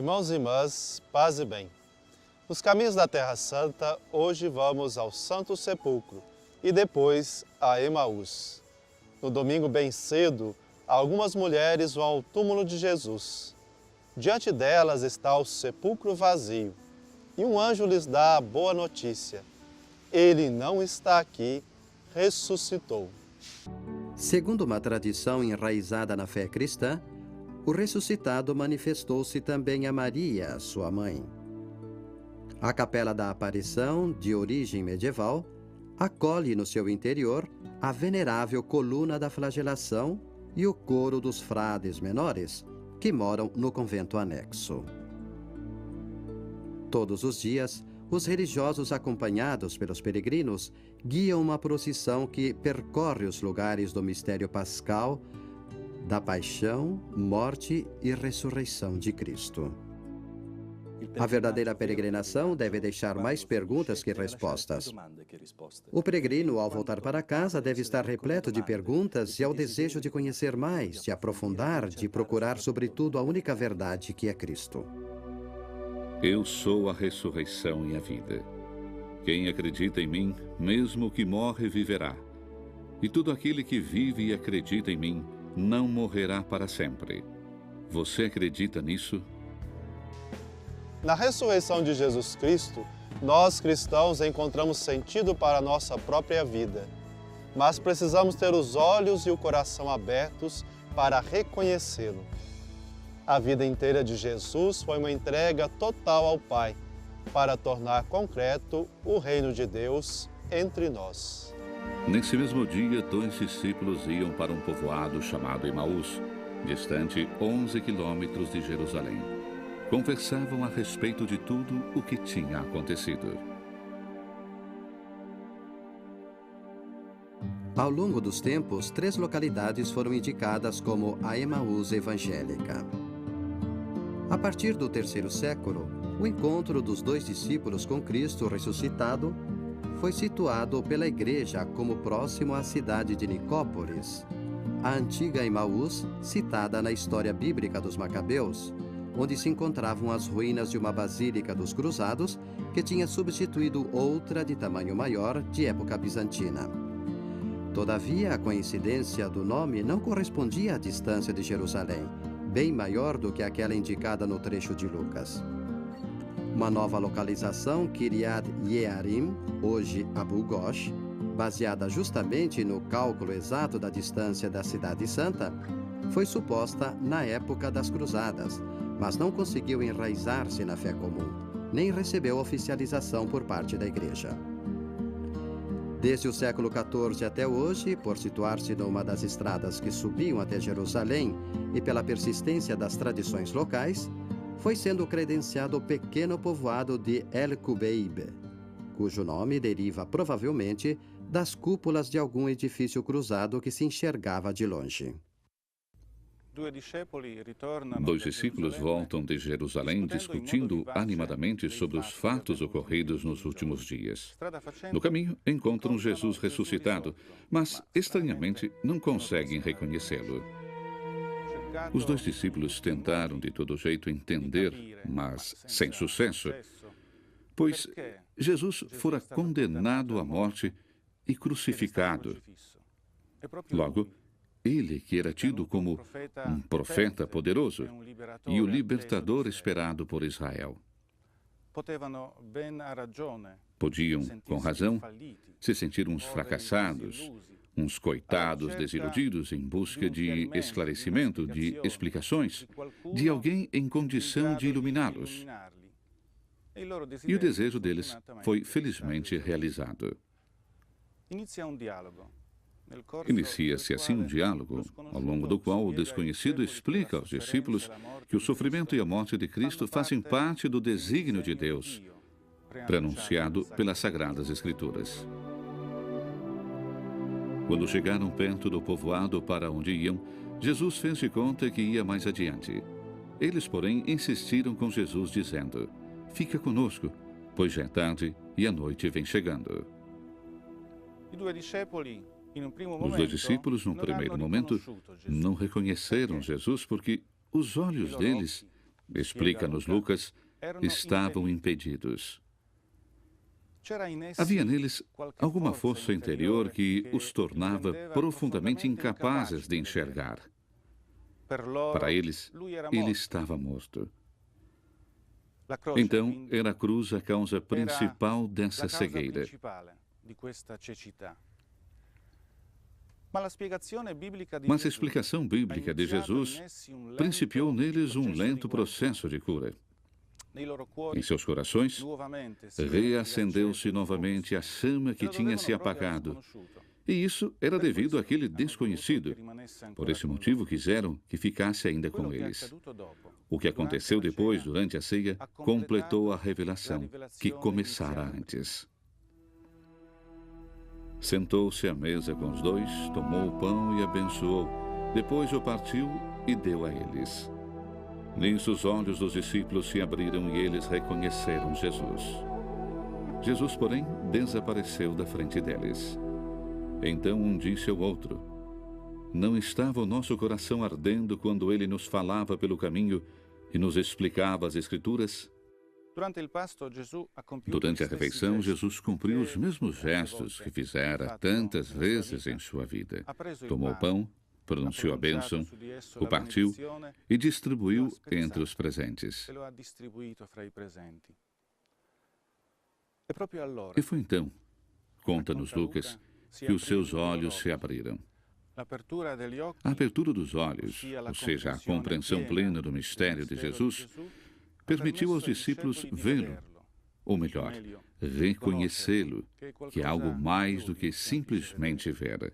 Irmãos e irmãs, paz e bem. Nos caminhos da Terra Santa, hoje vamos ao Santo Sepulcro e depois a Emaús. No domingo bem cedo, algumas mulheres vão ao túmulo de Jesus. Diante delas está o sepulcro vazio e um anjo lhes dá a boa notícia. Ele não está aqui, ressuscitou. Segundo uma tradição enraizada na fé cristã, o ressuscitado manifestou-se também a Maria, sua mãe. A Capela da Aparição, de origem medieval, acolhe no seu interior a venerável coluna da flagelação e o coro dos frades menores, que moram no convento anexo. Todos os dias, os religiosos acompanhados pelos peregrinos guiam uma procissão que percorre os lugares do mistério pascal, da paixão, morte e ressurreição de Cristo. A verdadeira peregrinação deve deixar mais perguntas que respostas. O peregrino, ao voltar para casa, deve estar repleto de perguntas e ao desejo de conhecer mais, de aprofundar, de procurar, sobretudo, a única verdade que é Cristo. Eu sou a ressurreição e a vida. Quem acredita em mim, mesmo que morre, viverá. E todo aquele que vive e acredita em mim, não morrerá para sempre. Você acredita nisso? Na ressurreição de Jesus Cristo, nós cristãos encontramos sentido para a nossa própria vida. Mas precisamos ter os olhos e o coração abertos para reconhecê-lo. A vida inteira de Jesus foi uma entrega total ao Pai, para tornar concreto o reino de Deus entre nós. Nesse mesmo dia, 2 discípulos iam para um povoado chamado Emaús, distante 11 quilômetros de Jerusalém. Conversavam a respeito de tudo o que tinha acontecido. Ao longo dos tempos, 3 localidades foram indicadas como a Emaús evangélica. A partir do 3º século, o encontro dos 2 discípulos com Cristo ressuscitado foi situado pela Igreja como próximo à cidade de Nicópolis, a antiga Emaús, citada na história bíblica dos Macabeus, onde se encontravam as ruínas de uma basílica dos Cruzados, que tinha substituído outra de tamanho maior de época bizantina. Todavia, a coincidência do nome não correspondia à distância de Jerusalém, bem maior do que aquela indicada no trecho de Lucas. Uma nova localização, Kiryat Yearim, hoje Abu Ghosh, baseada justamente no cálculo exato da distância da Cidade Santa, foi suposta na época das Cruzadas, mas não conseguiu enraizar-se na fé comum, nem recebeu oficialização por parte da Igreja. Desde o século XIV até hoje, por situar-se numa das estradas que subiam até Jerusalém e pela persistência das tradições locais, foi sendo credenciado o pequeno povoado de El-Kubeib, cujo nome deriva provavelmente das cúpulas de algum edifício cruzado que se enxergava de longe. 2 discípulos voltam de Jerusalém discutindo animadamente sobre os fatos ocorridos nos últimos dias. No caminho, encontram Jesus ressuscitado, mas, estranhamente, não conseguem reconhecê-lo. Os 2 discípulos tentaram de todo jeito entender, mas sem sucesso, pois Jesus fora condenado à morte e crucificado. Logo, ele, que era tido como um profeta poderoso e o libertador esperado por Israel. Podiam, com razão, se sentir uns fracassados, uns coitados desiludidos em busca de esclarecimento, de explicações, de alguém em condição de iluminá-los. E o desejo deles foi felizmente realizado. Inicia-se assim um diálogo, ao longo do qual o desconhecido explica aos discípulos que o sofrimento e a morte de Cristo fazem parte do desígnio de Deus, pronunciado pelas Sagradas Escrituras. Quando chegaram perto do povoado para onde iam, Jesus fez de conta que ia mais adiante. Eles, porém, insistiram com Jesus, dizendo: "Fica conosco, pois já é tarde e a noite vem chegando." Os 2 discípulos, num primeiro momento, não reconheceram Jesus porque os olhos deles explica-nos Lucas, estavam impedidos. Havia neles alguma força interior que os tornava profundamente incapazes de enxergar. Para eles, ele estava morto. Então, era a cruz a causa principal dessa cegueira. Mas a explicação bíblica de Jesus principiou neles um lento processo de cura. Em seus corações, reacendeu-se novamente a chama que tinha se apagado. E isso era devido àquele desconhecido. Por esse motivo, quiseram que ficasse ainda com eles. O que aconteceu depois, durante a ceia, completou a revelação que começara antes. Sentou-se à mesa com os dois, tomou o pão e abençoou. Depois o partiu e deu a eles. Nisso os olhos dos discípulos se abriram e eles reconheceram Jesus. Jesus, porém, desapareceu da frente deles. Então um disse ao outro: Não estava o nosso coração ardendo quando ele nos falava pelo caminho e nos explicava as Escrituras? Durante a refeição, Jesus cumpriu os mesmos gestos que fizera tantas vezes em sua vida. Tomou o pão, pronunciou a bênção, o partiu e distribuiu entre os presentes. E foi então, conta-nos Lucas, que os seus olhos se abriram. A abertura dos olhos, ou seja, a compreensão plena do mistério de Jesus, permitiu aos discípulos vê-lo, ou melhor, reconhecê-lo, que é algo mais do que simplesmente ver.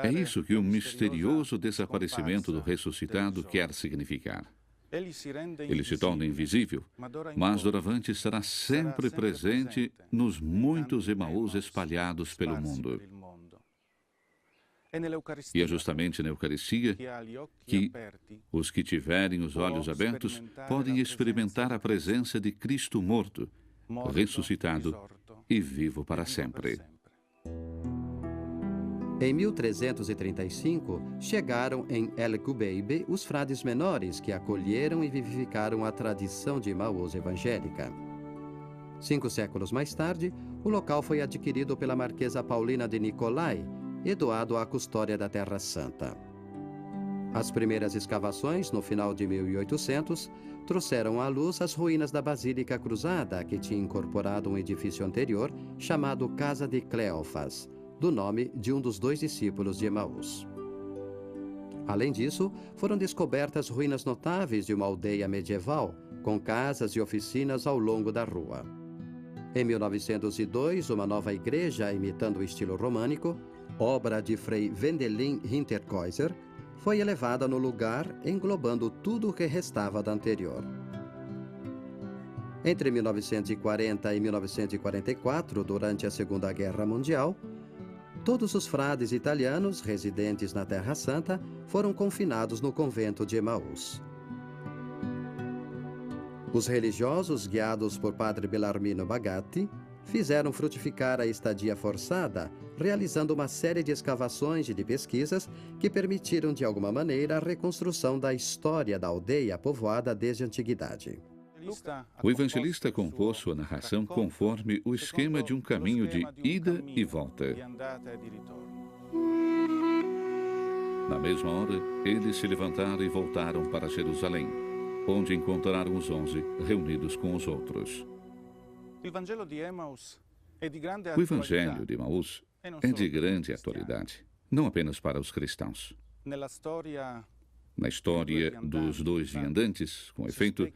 É isso que o misterioso desaparecimento do ressuscitado quer significar. Ele se torna invisível, mas doravante estará sempre presente nos muitos Emaús espalhados pelo mundo. E é justamente na Eucaristia que os que tiverem os olhos abertos podem experimentar a presença de Cristo morto, ressuscitado e vivo para sempre. Em 1335, chegaram em El Cubeibe os frades menores que acolheram e vivificaram a tradição de Emaús evangélica. 5 séculos mais tarde, o local foi adquirido pela Marquesa Paulina de Nicolai e doado à custódia da Terra Santa. As primeiras escavações, no final de 1800, trouxeram à luz as ruínas da Basílica Cruzada, que tinha incorporado um edifício anterior chamado Casa de Cleofas, do nome de um dos 2 discípulos de Emaús. Além disso, foram descobertas ruínas notáveis de uma aldeia medieval, com casas e oficinas ao longo da rua. Em 1902, uma nova igreja, imitando o estilo românico, obra de Frei Wendelin Hinterkäuser, foi elevada no lugar, englobando tudo o que restava da anterior. Entre 1940 e 1944, durante a Segunda Guerra Mundial, todos os frades italianos residentes na Terra Santa foram confinados no convento de Emaús. Os religiosos, guiados por padre Bellarmino Bagatti, fizeram frutificar a estadia forçada, realizando uma série de escavações e de pesquisas que permitiram, de alguma maneira, a reconstrução da história da aldeia povoada desde a antiguidade. O evangelista compôs sua narração conforme o esquema de um caminho de ida e volta. Na mesma hora, eles se levantaram e voltaram para Jerusalém, onde encontraram os 11 reunidos com os outros. O Evangelho de Emaús é de grande atualidade, não apenas para os cristãos. Na história dos 2 viandantes, com efeito,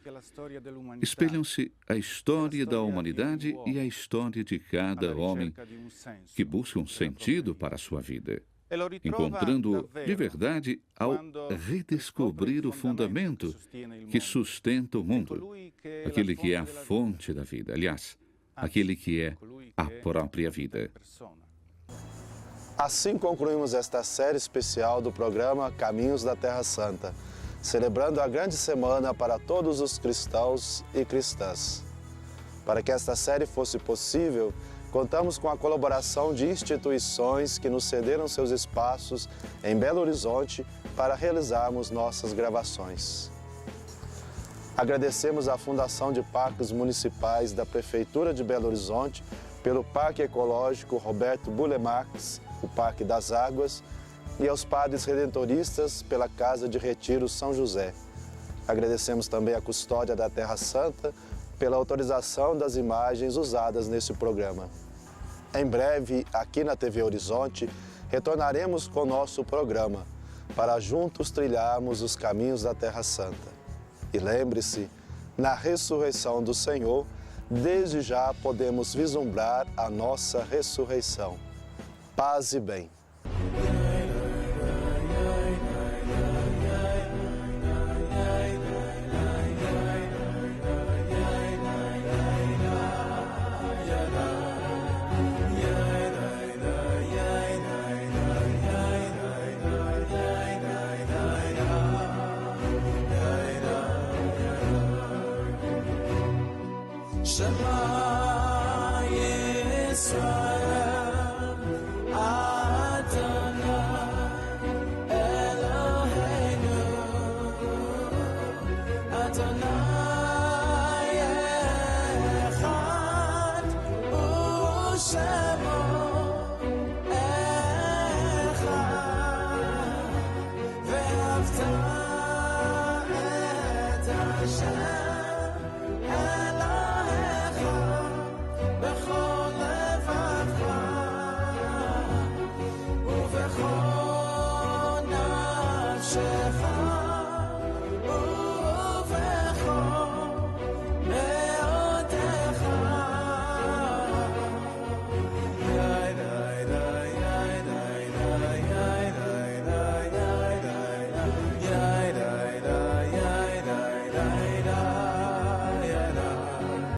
espelham-se a história da humanidade e a história de cada homem que busca um sentido para a sua vida, encontrando-o de verdade ao redescobrir o fundamento que sustenta o mundo, aquele que é a fonte da vida, aliás, aquele que é a própria vida. Assim concluímos esta série especial do programa Caminhos da Terra Santa, celebrando a grande semana para todos os cristãos e cristãs. Para que esta série fosse possível, Contamos com a colaboração de instituições que nos cederam seus espaços em Belo Horizonte para realizarmos nossas gravações. Agradecemos à Fundação de Parques Municipais da Prefeitura de Belo Horizonte pelo Parque Ecológico Roberto Bulemax, o Parque das Águas, e aos padres redentoristas pela Casa de Retiro São José. Agradecemos também à Custódia da Terra Santa pela autorização das imagens usadas nesse programa. Em breve, aqui na TV Horizonte, retornaremos com nosso programa para juntos trilharmos os caminhos da Terra Santa. E lembre-se, na ressurreição do Senhor, desde já podemos vislumbrar a nossa ressurreição. Paz e bem. Shema Yisrael.